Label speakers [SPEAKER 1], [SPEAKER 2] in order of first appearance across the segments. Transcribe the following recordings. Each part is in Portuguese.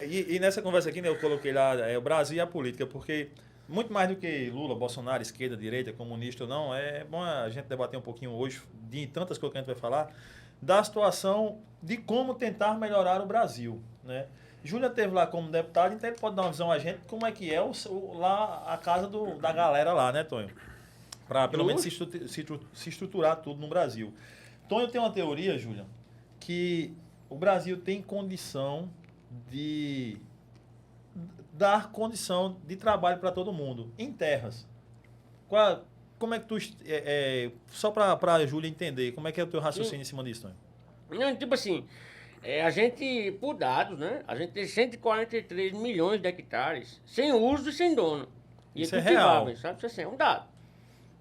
[SPEAKER 1] E nessa conversa aqui, né, eu coloquei lá o Brasil e a política, porque muito mais do que Lula, Bolsonaro, esquerda, direita, comunista ou não, é bom a gente debater um pouquinho hoje, de tantas coisas que a gente vai falar, da situação de como tentar melhorar o Brasil, né? Júlia teve lá como deputado, então ele pode dar uma visão a gente como é que é lá a casa da galera lá, né, Tonho? Para pelo menos se estruturar tudo no Brasil. Tonho tem uma teoria, Júlia, que o Brasil tem condição de dar condição de trabalho para todo mundo em terras. Como é que tu só para a Júlia entender, como é que é o teu raciocínio em cima disso, Tonho?
[SPEAKER 2] Não, tipo assim, a gente, por dados, né? A gente tem 143 milhões de hectares sem uso e sem dono. E
[SPEAKER 1] Isso é real.
[SPEAKER 2] Sabe? Isso assim, é um dado.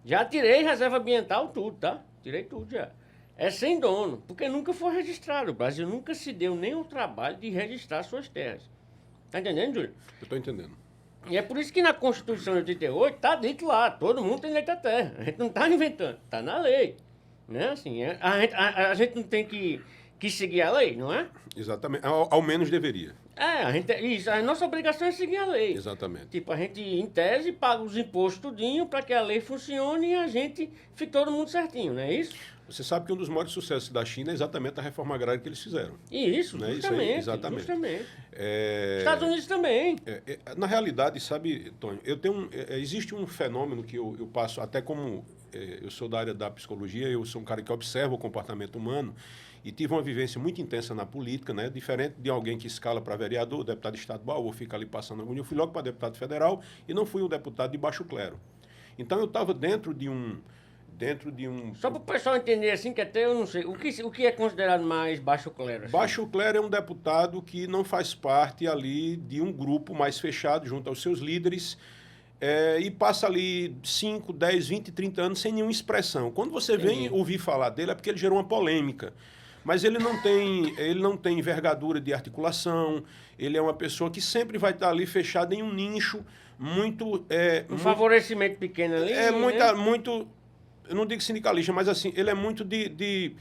[SPEAKER 2] Já tirei reserva ambiental, tudo, tá? Tirei tudo já. É sem dono, porque nunca foi registrado. O Brasil nunca se deu nem o trabalho de registrar suas terras. Tá entendendo, Júlio?
[SPEAKER 3] Eu estou entendendo.
[SPEAKER 2] E é por isso que na Constituição de 88 tá dito lá, todo mundo tem direito à terra. A gente não tá inventando, tá na lei. Né? Assim, a gente não tem que seguir a lei, não é?
[SPEAKER 3] Exatamente. Ao menos deveria.
[SPEAKER 2] Isso, a nossa obrigação é seguir a lei.
[SPEAKER 3] Exatamente.
[SPEAKER 2] Tipo, a gente, em tese, paga os impostos tudinho para que a lei funcione e a gente fique todo mundo certinho, não é isso?
[SPEAKER 3] Você sabe que um dos maiores sucessos da China é exatamente a reforma agrária que eles fizeram.
[SPEAKER 2] Isso,
[SPEAKER 3] né?
[SPEAKER 2] justamente.
[SPEAKER 3] Isso aí, exatamente.
[SPEAKER 2] Justamente. Estados Unidos também.
[SPEAKER 3] Na realidade, sabe, Tônio, existe um fenômeno que eu passo, até como eu sou da área da psicologia, eu sou um cara que observa o comportamento humano e tive uma vivência muito intensa na política, né? Diferente de alguém que escala para vereador, deputado estadual, ou fica ali passando agonia. Eu fui logo para deputado federal e não fui um deputado de baixo clero. Então, eu estava dentro de um...
[SPEAKER 2] Só para o pessoal entender assim, que até eu não sei, o que é considerado mais baixo clero? Assim?
[SPEAKER 3] Baixo clero é um deputado que não faz parte ali de um grupo mais fechado junto aos seus líderes e passa ali 5, 10, 20, 30 anos sem nenhuma expressão. Quando você vem ouvir falar dele é porque ele gerou uma polêmica. Mas ele não tem envergadura de articulação, ele é uma pessoa que sempre vai estar ali fechada em um nicho muito...
[SPEAKER 2] favorecimento pequeno ali,
[SPEAKER 3] muito... Eu não digo sindicalista, mas assim, ele é muito de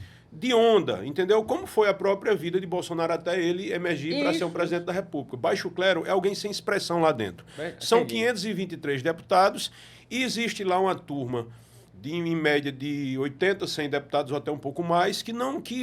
[SPEAKER 3] onda, entendeu? Como foi a própria vida de Bolsonaro até ele emergir para ser um presidente da República. Baixo clero é alguém sem expressão lá dentro. São 523 deputados e existe lá uma turma em média de 80, 100 deputados ou até um pouco mais, que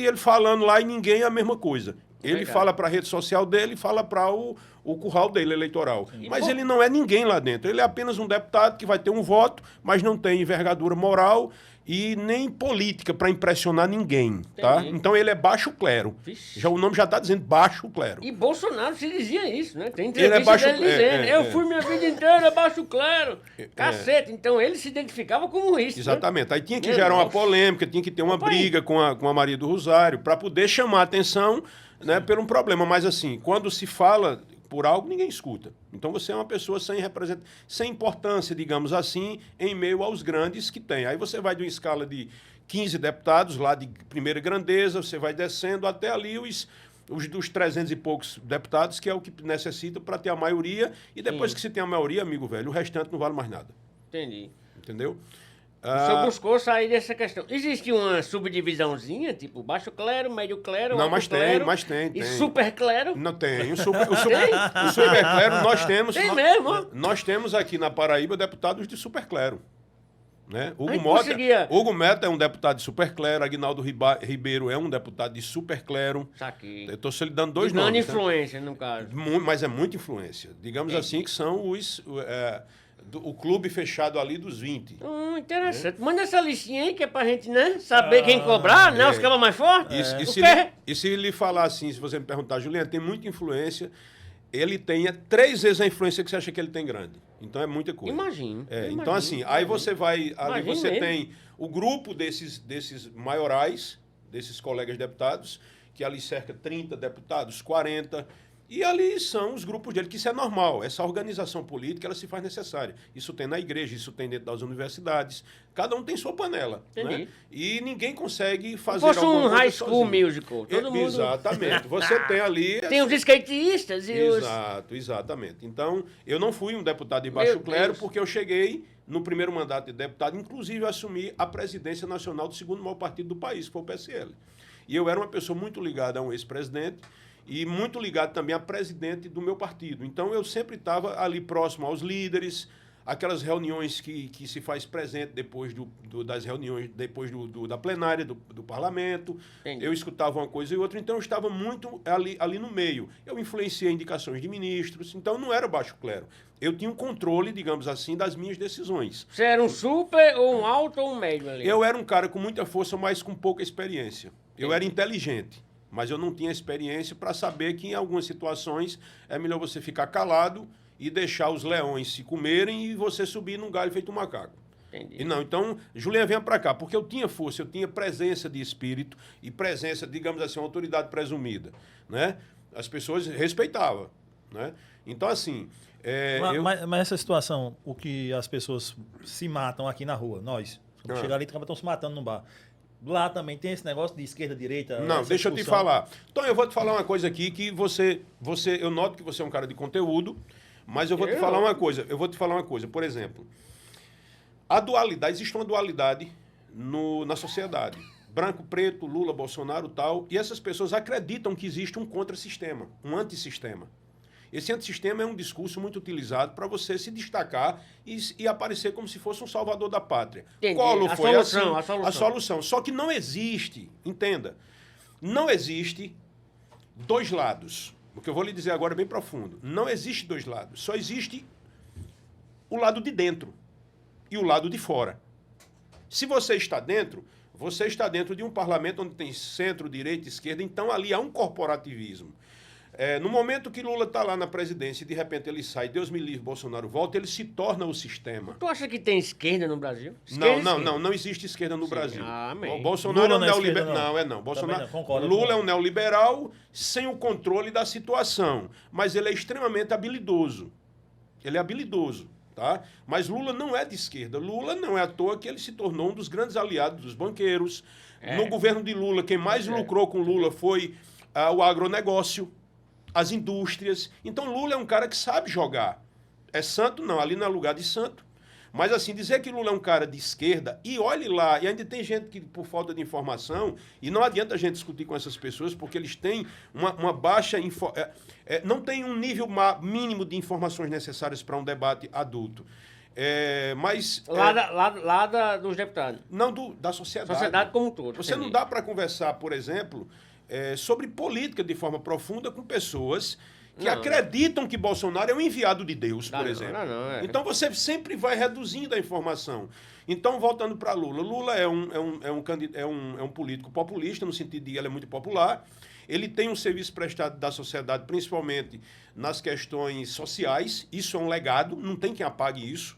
[SPEAKER 3] ele falando lá e ninguém é a mesma coisa. Ele fala para a rede social dele, fala para o curral dele eleitoral. Mas ele não é ninguém lá dentro. Ele é apenas um deputado que vai ter um voto, mas não tem envergadura moral e nem política para impressionar ninguém. Tá? Então ele é baixo clero. O nome já está dizendo baixo clero.
[SPEAKER 2] E Bolsonaro se dizia isso, né? Tem
[SPEAKER 3] entrevista
[SPEAKER 2] dele dizendo, eu fui minha vida inteira baixo clero. Cacete. Então ele se identificava como isso.
[SPEAKER 3] Exatamente. Né? Aí tinha que gerar uma polêmica, tinha que ter uma briga com a Maria do Rosário para poder chamar a atenção, né, por um problema. Mas assim, quando se fala por algo, ninguém escuta. Então você é uma pessoa sem importância, digamos assim, em meio aos grandes que tem. Aí você vai de uma escala de 15 deputados, lá de primeira grandeza, você vai descendo até ali os dos 300 e poucos deputados, que é o que necessita para ter a maioria. E depois que se tem a maioria, amigo velho, o restante não vale mais nada.
[SPEAKER 2] Entendi.
[SPEAKER 3] Entendeu?
[SPEAKER 2] O senhor buscou sair dessa questão. Existe uma subdivisãozinha, tipo baixo clero, médio clero,
[SPEAKER 3] não,
[SPEAKER 2] alto clero,
[SPEAKER 3] mas tem.
[SPEAKER 2] E super clero?
[SPEAKER 3] Não tem. O super clero nós temos.
[SPEAKER 2] Tem mesmo?
[SPEAKER 3] Nós temos aqui na Paraíba deputados de super clero. Né? Hugo Mota é um deputado de super clero, Aguinaldo Ribeiro é um deputado de super clero.
[SPEAKER 2] Saquei.
[SPEAKER 3] Eu estou só lhe dando dois nomes.
[SPEAKER 2] Não influência, no caso.
[SPEAKER 3] Mas é muita influência. Digamos assim que são o clube fechado ali dos 20.
[SPEAKER 2] Interessante. Manda essa listinha aí que é pra gente, né, saber quem cobrar, né? Os cabas mais fortes.
[SPEAKER 3] E se lhe falar assim, se você me perguntar, Juliana, tem muita influência, ele tenha 3 vezes a influência que você acha que ele tem grande. Então é muita coisa.
[SPEAKER 2] Imagino.
[SPEAKER 3] Então assim, aí você vai, ali você tem o grupo desses maiorais, desses colegas deputados, que ali cerca 30 deputados, 40. E ali são os grupos dele, que isso é normal. Essa organização política, ela se faz necessária. Isso tem na igreja, isso tem dentro das universidades. Cada um tem sua panela. Né? E ninguém consegue fazer
[SPEAKER 2] alguma coisa High School Musical. Todo mundo...
[SPEAKER 3] Exatamente. Você tem ali...
[SPEAKER 2] Tem os skatistas e
[SPEAKER 3] Exatamente. Então, eu não fui um deputado de baixo clero, porque eu cheguei no primeiro mandato de deputado, inclusive eu assumi a presidência nacional do segundo maior partido do país, que foi o PSL. E eu era uma pessoa muito ligada a um ex-presidente, e muito ligado também a presidente do meu partido. Então, eu sempre estava ali próximo aos líderes, aquelas reuniões que se faz presente depois das reuniões, depois da plenária do parlamento.
[SPEAKER 2] Entendi.
[SPEAKER 3] Eu escutava uma coisa e outra, então eu estava muito ali no meio. Eu influenciei indicações de ministros, então não era baixo clero. Eu tinha um controle, digamos assim, das minhas decisões.
[SPEAKER 2] Você era um super, ou um alto, ou um médio ali?
[SPEAKER 3] Eu era um cara com muita força, mas com pouca experiência. Eu era inteligente, mas eu não tinha experiência para saber que em algumas situações é melhor você ficar calado e deixar os leões se comerem e você subir num galho feito um macaco.
[SPEAKER 2] Entendi.
[SPEAKER 3] E não, então, Juliana, venha para cá, porque eu tinha força, eu tinha presença de espírito e presença, digamos assim, uma autoridade presumida, né? As pessoas respeitavam, né? Então, assim...
[SPEAKER 1] Mas essa situação, o que as pessoas se matam aqui na rua, nós, quando chegar ali, estão se matando no bar. Lá também tem esse negócio de esquerda, direita...
[SPEAKER 3] Não, deixa eu te falar. Então, eu vou te falar uma coisa aqui que eu noto que você é um cara de conteúdo, mas eu vou te falar uma coisa. Por exemplo, existe uma dualidade na sociedade. Branco, preto, Lula, Bolsonaro, tal. E essas pessoas acreditam que existe um contra-sistema, um antissistema. Esse antissistema é um discurso muito utilizado para você se destacar e aparecer como se fosse um salvador da pátria.
[SPEAKER 2] Entendi.
[SPEAKER 3] Collor
[SPEAKER 2] A
[SPEAKER 3] foi
[SPEAKER 2] solução,
[SPEAKER 3] assim,
[SPEAKER 2] a solução.
[SPEAKER 3] Só que não existe, entenda, não existe dois lados. O que eu vou lhe dizer agora é bem profundo. Não existe dois lados. Só existe o lado de dentro e o lado de fora. Se você está dentro de um parlamento onde tem centro, direita, esquerda, então ali há um corporativismo. No momento que Lula está lá na presidência e de repente ele sai, Deus me livre, Bolsonaro volta, ele se torna o sistema.
[SPEAKER 2] Tu acha que tem esquerda no Brasil?
[SPEAKER 3] Não existe esquerda no Brasil.
[SPEAKER 2] Amém.
[SPEAKER 3] Bolsonaro
[SPEAKER 1] Lula
[SPEAKER 3] é um neoliberal.
[SPEAKER 1] não.
[SPEAKER 3] Bolsonaro,
[SPEAKER 1] Concordo,
[SPEAKER 3] Lula é um neoliberal sem o controle da situação, mas ele é extremamente habilidoso. Ele é habilidoso, tá? Mas Lula não é de esquerda. Lula não é à toa que ele se tornou um dos grandes aliados dos banqueiros. No governo de Lula, quem mais lucrou com Lula foi o agronegócio, as indústrias. Então, Lula é um cara que sabe jogar. É santo? Não, ali não é lugar de santo. Mas, assim, dizer que Lula é um cara de esquerda, e olhe lá, e ainda tem gente que, por falta de informação, e não adianta a gente discutir com essas pessoas, porque eles têm uma baixa... não tem um nível mínimo de informações necessárias para um debate adulto.
[SPEAKER 2] Dos deputados.
[SPEAKER 3] Não, da sociedade.
[SPEAKER 2] Sociedade como um todo.
[SPEAKER 3] Você não dá para conversar, por exemplo... sobre política de forma profunda com pessoas que acreditam que Bolsonaro é um enviado de Deus, por exemplo. Então você sempre vai reduzindo a informação. Então, voltando para Lula. Lula é um político populista, no sentido de que ele é muito popular. Ele tem um serviço prestado da sociedade, principalmente nas questões sociais. Isso é um legado, não tem quem apague isso.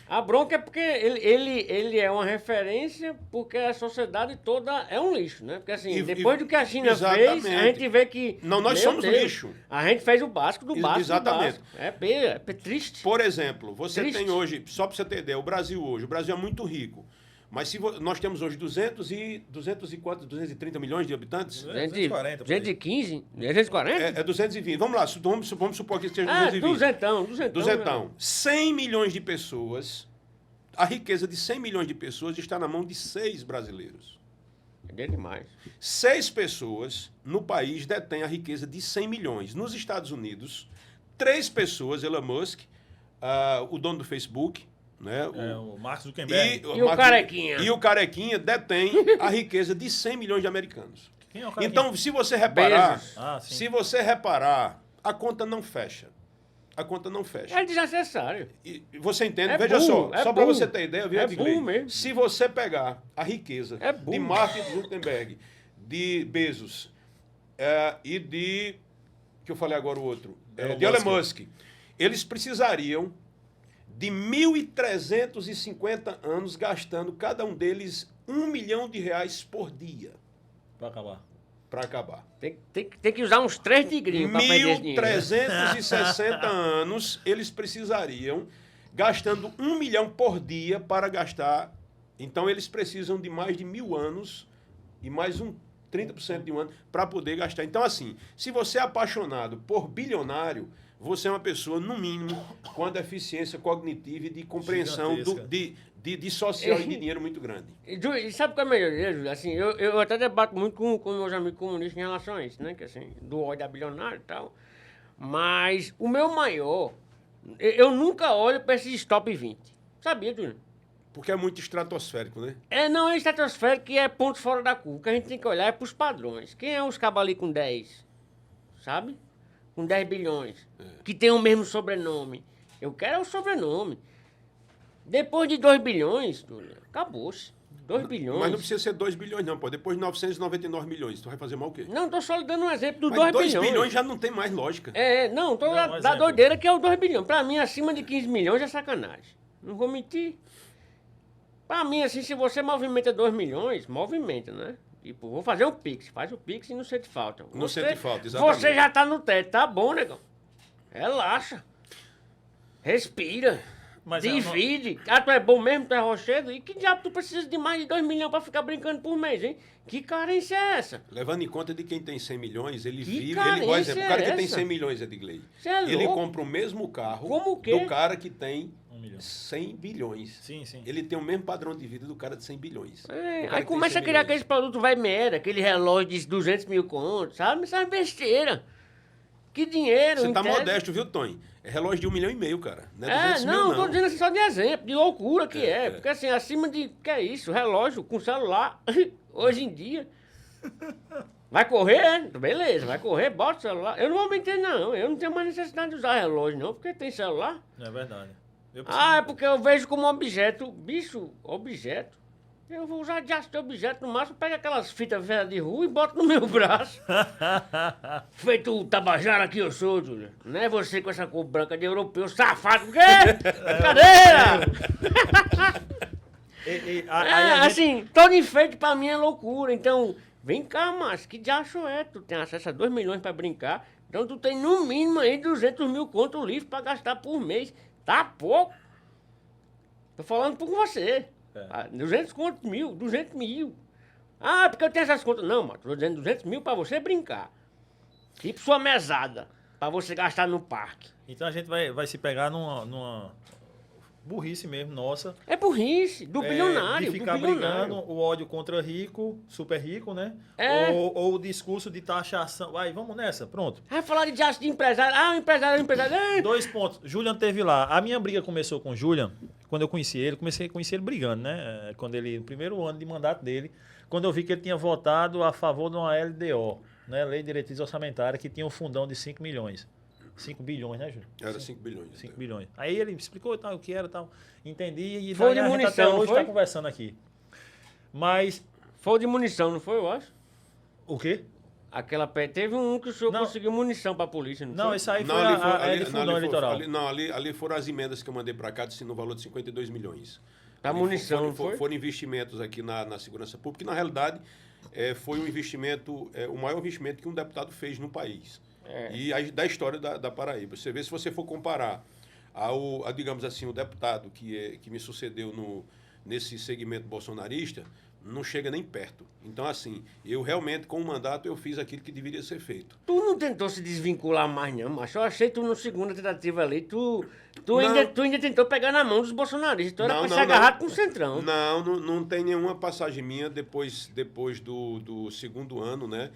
[SPEAKER 2] A bronca é porque ele é uma referência, porque a sociedade toda é um lixo, né? Porque assim, depois do que a China fez, a gente vê que...
[SPEAKER 3] Não, nós somos lixo.
[SPEAKER 2] A gente fez o básico do básico.
[SPEAKER 3] Exatamente.
[SPEAKER 2] Do básico. É triste.
[SPEAKER 3] Por exemplo, você tem hoje, só para você ter ideia, o Brasil é muito rico. Mas nós temos hoje 230 milhões de habitantes?
[SPEAKER 2] 240. 215? 240?
[SPEAKER 3] 220. Vamos lá, vamos supor que seja 220. Duzentão. 100 milhões de pessoas, a riqueza de 100 milhões de pessoas está na mão de 6 brasileiros.
[SPEAKER 2] É demais.
[SPEAKER 3] 6 pessoas no país detêm a riqueza de 100 milhões. Nos Estados Unidos, 3 pessoas, Elon Musk, o dono do Facebook, né?
[SPEAKER 1] O Mark Zuckerberg.
[SPEAKER 2] E o Carequinha.
[SPEAKER 3] E o Carequinha detém a riqueza de 100 milhões de americanos.
[SPEAKER 1] Quem é o Carequinha?
[SPEAKER 3] Então, se você reparar, a conta não fecha. A conta não fecha.
[SPEAKER 2] É desnecessário.
[SPEAKER 3] E você entende? Veja só para você ter ideia,
[SPEAKER 2] mesmo.
[SPEAKER 3] Se você pegar a riqueza de Mark Zuckerberg, de Bezos e que eu falei agora o outro, de Elon Musk, eles precisariam de 1.350 anos gastando cada um deles R$1 milhão por dia. Para acabar.
[SPEAKER 2] Tem que usar uns 3 tigrinhos para perder esse dinheiro.
[SPEAKER 3] 1.360 anos eles precisariam gastando R$1 milhão por dia para gastar. Então eles precisam de mais de 1.000 anos e mais 30% de um ano para poder gastar. Então, assim, se você é apaixonado por bilionário, você é uma pessoa, no mínimo, com a deficiência cognitiva e de compreensão de social e de dinheiro muito grande.
[SPEAKER 2] E sabe qual é a melhor, Júlio? Assim, eu até debato muito com meus amigos comunistas em relação a isso, né? Que assim, do ódio a bilionário e tal. Mas o meu maior, eu nunca olho para esses top 20. Sabia, Júlio?
[SPEAKER 3] Porque é muito estratosférico, né?
[SPEAKER 2] Não é estratosférico que é ponto fora da curva. O que a gente tem que olhar é para os padrões. Quem é os cabos ali com 10? Sabe? Com 10 bilhões. Que tem o mesmo sobrenome. Eu quero o sobrenome. Depois de 2 bilhões, Júlio, acabou-se. 2 bilhões.
[SPEAKER 3] Mas não precisa ser 2 bilhões, não, pô. Depois de 999 milhões, tu vai fazer mal o quê?
[SPEAKER 2] Não, tô só dando um exemplo do
[SPEAKER 3] Mas
[SPEAKER 2] 2
[SPEAKER 3] 2
[SPEAKER 2] bilhões.
[SPEAKER 3] bilhões já não tem mais lógica.
[SPEAKER 2] Não, tô
[SPEAKER 1] Não,
[SPEAKER 2] da
[SPEAKER 1] exemplo.
[SPEAKER 2] doideira que é o 2 bilhões. Pra mim, acima de 15 milhões é sacanagem. Não vou mentir. Pra mim, assim, se você movimenta 2 milhões, movimenta, né? Tipo, vou fazer um Pix. Faz o Pix e não sente falta.
[SPEAKER 3] Não sente falta, exatamente.
[SPEAKER 2] Você já tá no teto, tá bom, negão? Relaxa. Respira.
[SPEAKER 1] Mas
[SPEAKER 2] Divide. Tu é bom mesmo, tu é rochedo? E que diabo tu precisa de mais de 2 milhões pra ficar brincando por mês, hein? Que carência é essa?
[SPEAKER 3] Levando em conta de quem tem 100 milhões, ele
[SPEAKER 2] Que
[SPEAKER 3] vive...
[SPEAKER 2] carência
[SPEAKER 3] Por exemplo, o cara que
[SPEAKER 2] é
[SPEAKER 3] tem
[SPEAKER 2] essa?
[SPEAKER 3] 100 milhões, Edgley,
[SPEAKER 2] Cê é
[SPEAKER 3] ele
[SPEAKER 2] louco?
[SPEAKER 3] compra o mesmo carro
[SPEAKER 2] Como o quê?
[SPEAKER 3] do cara que tem
[SPEAKER 1] 1 milhão.
[SPEAKER 3] 100 bilhões.
[SPEAKER 1] Sim, sim.
[SPEAKER 3] Ele tem o mesmo padrão de vida do cara de 100 bilhões. Do cara
[SPEAKER 2] Aí
[SPEAKER 3] que
[SPEAKER 2] começa
[SPEAKER 3] tem
[SPEAKER 2] a criar
[SPEAKER 3] 100 milhões.
[SPEAKER 2] aqueles produtos vai merda, aquele relógio de 200 mil contos, sabe? Isso é besteira. Que dinheiro,
[SPEAKER 3] Você tá
[SPEAKER 2] entende?
[SPEAKER 3] modesto, viu, Tony? É relógio de 1,5 milhão, cara. Não é 200 mil,
[SPEAKER 2] Não,
[SPEAKER 3] não.
[SPEAKER 2] tô dizendo assim só de exemplo, de loucura que é.
[SPEAKER 3] É.
[SPEAKER 2] Porque assim, acima de, que é isso, relógio com celular, hoje em dia. Vai correr, beleza, vai correr, bota o celular. Eu não vou mentir, não, eu não tenho mais necessidade de usar relógio, não, porque tem celular.
[SPEAKER 1] É verdade.
[SPEAKER 2] É porque eu vejo como objeto, bicho, objeto. Eu vou usar de aço de objeto, no máximo pega aquelas fitas velhas de rua e boto no meu braço. Feito o tabajara que eu sou, Júlio. Não é você com essa cor branca de europeu, safado, o quê? Brincadeira!
[SPEAKER 1] Aí a gente-
[SPEAKER 2] Assim, todo enfeite pra mim é loucura. Então, vem cá, mas que diacho é? Tu tem acesso a 2 milhões pra brincar, então tu tem no mínimo aí 200 mil conto livre pra gastar por mês. Tá pouco? Tô falando por você. 200 mil. Ah, porque eu tenho essas contas. Não, mano, tô dizendo 200 mil pra você brincar. Tipo sua mesada, pra você gastar no parque.
[SPEAKER 1] Então a gente vai se pegar numa burrice mesmo, nossa.
[SPEAKER 2] É burrice, do bilionário,
[SPEAKER 1] De ficar
[SPEAKER 2] do bilionário.
[SPEAKER 1] brigando o ódio contra rico, super rico, né?
[SPEAKER 2] É.
[SPEAKER 1] Ou o discurso de taxação. Vai, vamos nessa, pronto.
[SPEAKER 2] Vai falar de diacho de empresário. O empresário.
[SPEAKER 1] 2 pontos. Julian teve lá. A minha briga começou com o Julian, quando eu conheci ele. Comecei a conhecer ele brigando, né? Quando ele, no primeiro ano de mandato dele, quando eu vi que ele tinha votado a favor de uma LDO, né? Lei de Diretriz Orçamentária, que tinha um fundão de 5 milhões. 5 bilhões, né, Júlio?
[SPEAKER 3] Era 5 bilhões.
[SPEAKER 1] 5 bilhões. Aí ele me explicou tal, o que era tal. Entendi. E
[SPEAKER 2] Foi
[SPEAKER 1] daí
[SPEAKER 2] de
[SPEAKER 1] a gente
[SPEAKER 2] munição,
[SPEAKER 1] até
[SPEAKER 2] não
[SPEAKER 1] hoje
[SPEAKER 2] foi?
[SPEAKER 1] está conversando aqui. Mas,
[SPEAKER 2] Foi de munição, não foi, eu acho?
[SPEAKER 1] o quê?
[SPEAKER 2] Aquela pé. Teve um que o senhor
[SPEAKER 1] Não.
[SPEAKER 2] conseguiu munição pra polícia, não,
[SPEAKER 1] Não,
[SPEAKER 2] foi?
[SPEAKER 1] isso aí foi
[SPEAKER 3] ali foi-
[SPEAKER 1] a
[SPEAKER 3] ali-
[SPEAKER 1] de
[SPEAKER 3] não,
[SPEAKER 1] fundão
[SPEAKER 3] ali foi-
[SPEAKER 1] eleitoral.
[SPEAKER 3] ali foram as emendas que eu mandei para cá, no valor de 52 milhões.
[SPEAKER 2] Pra
[SPEAKER 3] Ali
[SPEAKER 2] munição, não foi?
[SPEAKER 3] Foram investimentos aqui na segurança pública, que na realidade foi um investimento, o maior investimento que um deputado fez no país. E da história da Paraíba. Você vê, se você for comparar digamos assim, o deputado que me sucedeu nesse segmento bolsonarista, não chega nem perto. Então, assim, eu realmente, com o mandato, eu fiz aquilo que deveria ser feito.
[SPEAKER 2] Tu não tentou se desvincular mais, não, macho. Eu achei tu na segunda tentativa ali, tu
[SPEAKER 3] Não.
[SPEAKER 2] ainda tentou pegar na mão dos bolsonaristas. Tu era
[SPEAKER 3] Não,
[SPEAKER 2] pra
[SPEAKER 3] não,
[SPEAKER 2] se agarrar
[SPEAKER 3] não.
[SPEAKER 2] com o Centrão.
[SPEAKER 3] Não tem nenhuma passagem minha depois do segundo ano, né?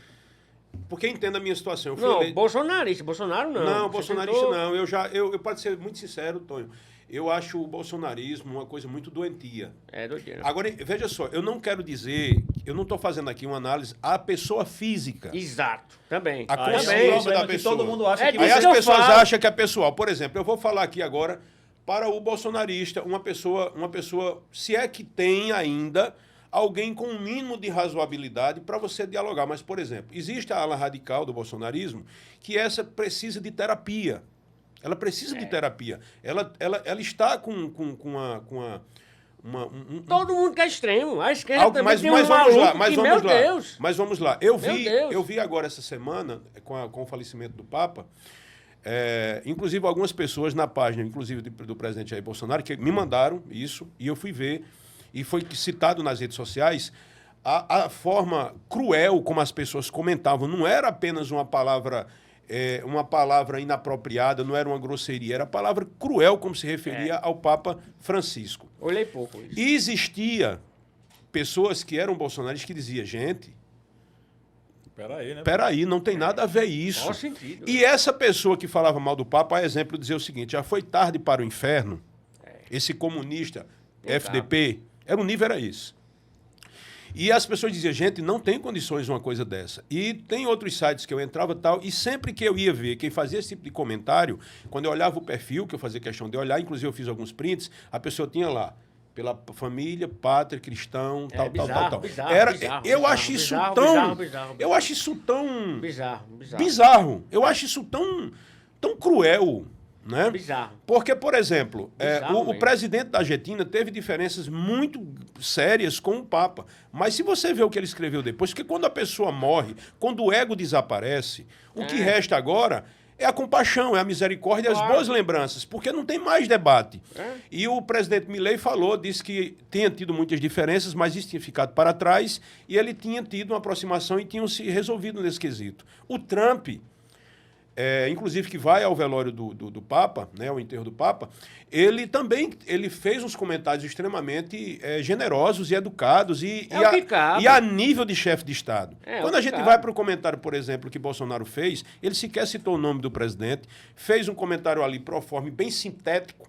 [SPEAKER 3] Porque entenda a minha situação. Eu fui
[SPEAKER 2] Não,
[SPEAKER 3] eleito-
[SPEAKER 2] bolsonarista. Bolsonaro não.
[SPEAKER 3] Não,
[SPEAKER 2] Você
[SPEAKER 3] bolsonarista
[SPEAKER 2] tentou-
[SPEAKER 3] não. Eu pode ser muito sincero, Tonho. Eu acho o bolsonarismo uma coisa muito doentia.
[SPEAKER 2] É doideira.
[SPEAKER 3] Agora, veja só, eu não quero dizer, eu não estou fazendo aqui uma análise à pessoa física.
[SPEAKER 2] Exato. Também.
[SPEAKER 3] A
[SPEAKER 1] Aí é um
[SPEAKER 3] consciência
[SPEAKER 1] problema
[SPEAKER 3] da
[SPEAKER 1] que
[SPEAKER 3] pessoa.
[SPEAKER 1] todo mundo acha
[SPEAKER 2] É
[SPEAKER 1] que
[SPEAKER 3] Aí
[SPEAKER 2] disso
[SPEAKER 3] as
[SPEAKER 2] que eu
[SPEAKER 3] pessoas
[SPEAKER 2] falo.
[SPEAKER 3] acham que é pessoal. Por exemplo, eu vou falar aqui agora para o bolsonarista, uma pessoa, se é que tem ainda alguém com um mínimo de razoabilidade para você dialogar. Mas, por exemplo, existe a ala radical do bolsonarismo que essa precisa de terapia. Ela precisa de terapia. Ela está com
[SPEAKER 2] Todo mundo que é extremo. A esquerda
[SPEAKER 3] algo,
[SPEAKER 2] também
[SPEAKER 3] mas
[SPEAKER 2] tem
[SPEAKER 3] vamos
[SPEAKER 2] um
[SPEAKER 3] lá,
[SPEAKER 2] maluco
[SPEAKER 3] mas
[SPEAKER 2] que,
[SPEAKER 3] vamos
[SPEAKER 2] meu
[SPEAKER 3] lá.
[SPEAKER 2] Deus.
[SPEAKER 3] Mas vamos lá.
[SPEAKER 2] Meu Deus.
[SPEAKER 3] Eu vi agora essa semana, com o falecimento do Papa, inclusive algumas pessoas na página, inclusive do presidente Jair Bolsonaro, que me mandaram isso, e eu fui ver, e foi citado nas redes sociais, a forma cruel como as pessoas comentavam. Não era apenas uma palavra uma palavra inapropriada, não era uma grosseria, era a palavra cruel, como se referia ao Papa Francisco.
[SPEAKER 2] Olhei pouco isso.
[SPEAKER 3] E existia pessoas que eram bolsonaristas que diziam, gente,
[SPEAKER 1] Peraí, né?
[SPEAKER 3] peraí, não tem nada a ver isso.
[SPEAKER 2] Qual sentido?
[SPEAKER 3] E essa pessoa que falava mal do Papa, a exemplo, dizia o seguinte, já foi tarde para o inferno, esse comunista, FDP, o nível era esse. E as pessoas diziam, gente, não tem condições de uma coisa dessa. E tem outros sites que eu entrava e tal, e sempre que eu ia ver quem fazia esse tipo de comentário, quando eu olhava o perfil, que eu fazia questão de olhar, inclusive eu fiz alguns prints, a pessoa tinha lá, pela família, pátria, cristão, tal. Eu acho isso tão... Eu acho isso tão... Bizarro. Eu acho isso tão cruel, né?
[SPEAKER 2] Bizarro.
[SPEAKER 3] Porque, por exemplo, o
[SPEAKER 2] mesmo.
[SPEAKER 3] presidente da Argentina teve diferenças muito sérias com o Papa. Mas se você vê o que ele escreveu depois, porque quando a pessoa morre, quando o ego desaparece, o que resta agora é a compaixão, é a misericórdia e as boas lembranças, porque não tem mais debate. E o presidente Milei disse que tinha tido muitas diferenças, mas isso tinha ficado para trás e ele tinha tido uma aproximação e tinham se resolvido nesse quesito. O Trump... inclusive que vai ao velório do Papa, né, ao enterro do Papa, ele fez uns comentários extremamente generosos e educados e a nível de chefe de Estado. Quando a gente vai para o comentário, por exemplo, que Bolsonaro fez, ele sequer citou o nome do presidente, fez um comentário ali proforme, bem sintético,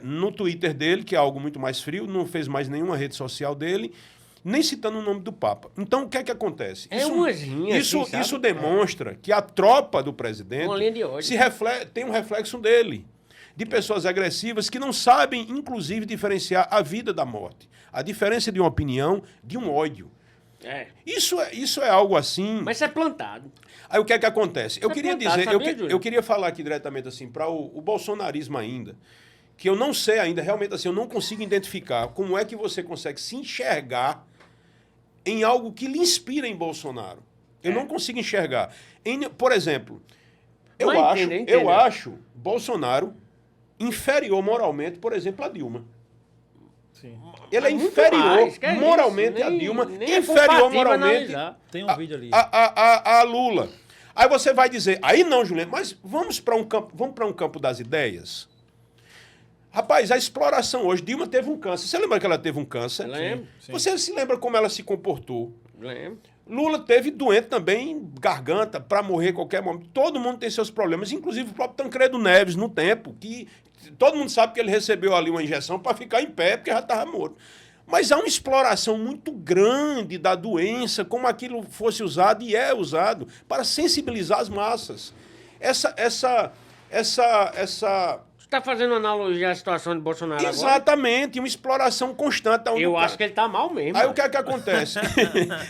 [SPEAKER 3] no Twitter dele, que é algo muito mais frio, não fez mais nenhuma rede social dele, nem citando o nome do Papa. Então, o que é que acontece? Isso demonstra que a tropa do presidente tem um reflexo dele, de pessoas agressivas que não sabem, inclusive, diferenciar a vida da morte. A diferença de uma opinião de um ódio. Isso é algo assim...
[SPEAKER 2] Mas isso é plantado.
[SPEAKER 3] Aí o que é que acontece? Eu queria
[SPEAKER 2] plantado,
[SPEAKER 3] dizer, eu queria falar aqui diretamente assim, para o bolsonarismo ainda, que eu não sei ainda, realmente assim, eu não consigo identificar como é que você consegue se enxergar em algo que lhe inspira em Bolsonaro. Eu não consigo enxergar. Por exemplo, eu acho Bolsonaro inferior moralmente, por exemplo, a Dilma.
[SPEAKER 1] Sim.
[SPEAKER 3] Ele é inferior moralmente a Dilma, inferior moralmente
[SPEAKER 1] tem um vídeo ali.
[SPEAKER 3] A Lula. Aí você vai dizer, aí não, Juliano, mas vamos para um campo das ideias? Rapaz, a exploração hoje, Dilma teve um câncer. Você lembra que ela teve um câncer?
[SPEAKER 2] Lembro.
[SPEAKER 1] Sim.
[SPEAKER 3] Você se lembra como ela se comportou?
[SPEAKER 2] Lembro.
[SPEAKER 3] Lula teve doente também, garganta, para morrer a qualquer momento. Todo mundo tem seus problemas, inclusive o próprio Tancredo Neves, no tempo, que todo mundo sabe que ele recebeu ali uma injeção para ficar em pé, porque já estava morto. Mas há uma exploração muito grande da doença, como aquilo fosse usado e é usado, para sensibilizar as massas. Essa
[SPEAKER 2] Está fazendo analogia à situação de Bolsonaro
[SPEAKER 3] exatamente, agora? Uma exploração constante.
[SPEAKER 2] Eu acho que ele está mal mesmo.
[SPEAKER 3] Aí o que é que acontece?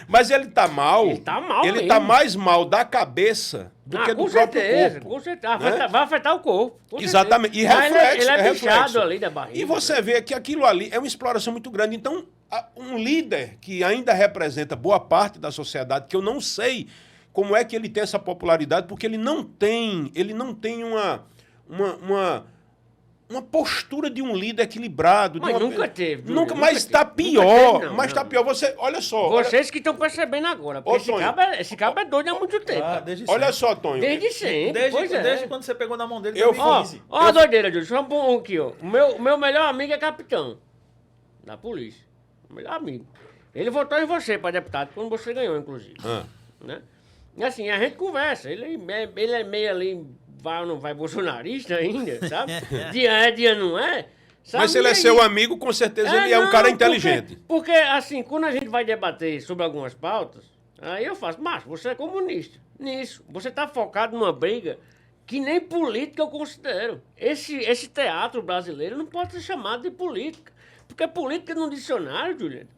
[SPEAKER 3] Mas ele está mal.
[SPEAKER 2] Ele está mal
[SPEAKER 3] Ele está mais mal da cabeça do que do próprio corpo.
[SPEAKER 2] Com certeza. Vai afetar o corpo.
[SPEAKER 3] Exatamente. E reflexo.
[SPEAKER 2] Ele é bichado ali da barriga.
[SPEAKER 3] E você vê que aquilo ali é uma exploração muito grande. Então, um líder que ainda representa boa parte da sociedade, que eu não sei como é que ele tem essa popularidade, porque ele não tem uma postura de um líder equilibrado.
[SPEAKER 2] Mas nunca teve.
[SPEAKER 3] Mas está pior. Mas está pior. Olha só.
[SPEAKER 2] Vocês que estão percebendo agora. Porque esse cabo é doido há muito tempo.
[SPEAKER 3] Olha só, Tonho.
[SPEAKER 2] Desde sempre.
[SPEAKER 1] Desde quando você pegou na mão dele.
[SPEAKER 2] Ó a doideira, Júlio. Só um bom aqui, ó. O meu melhor amigo é capitão da polícia. O melhor amigo. Ele votou em você para deputado, quando você ganhou, inclusive. Né? E assim, a gente conversa. Ele é meio ali... vai ou não vai bolsonarista ainda, sabe? Dia é, dia não é. Sabe?
[SPEAKER 3] Mas se ele é seu amigo, com certeza ele é um cara inteligente.
[SPEAKER 2] Porque, assim, quando a gente vai debater sobre algumas pautas, aí eu faço, mas você é comunista. Nisso. Você está focado numa briga que nem política eu considero. Esse teatro brasileiro não pode ser chamado de política. Porque política no dicionário, Juliano,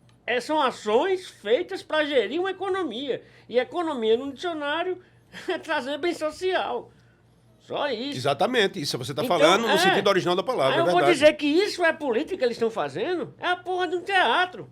[SPEAKER 2] são ações feitas para gerir uma economia. E economia no dicionário é trazer bem social. Só isso.
[SPEAKER 3] Exatamente. Isso você está falando no sentido original da palavra.
[SPEAKER 2] Eu vou dizer que isso é política que eles estão fazendo? É a porra de um teatro.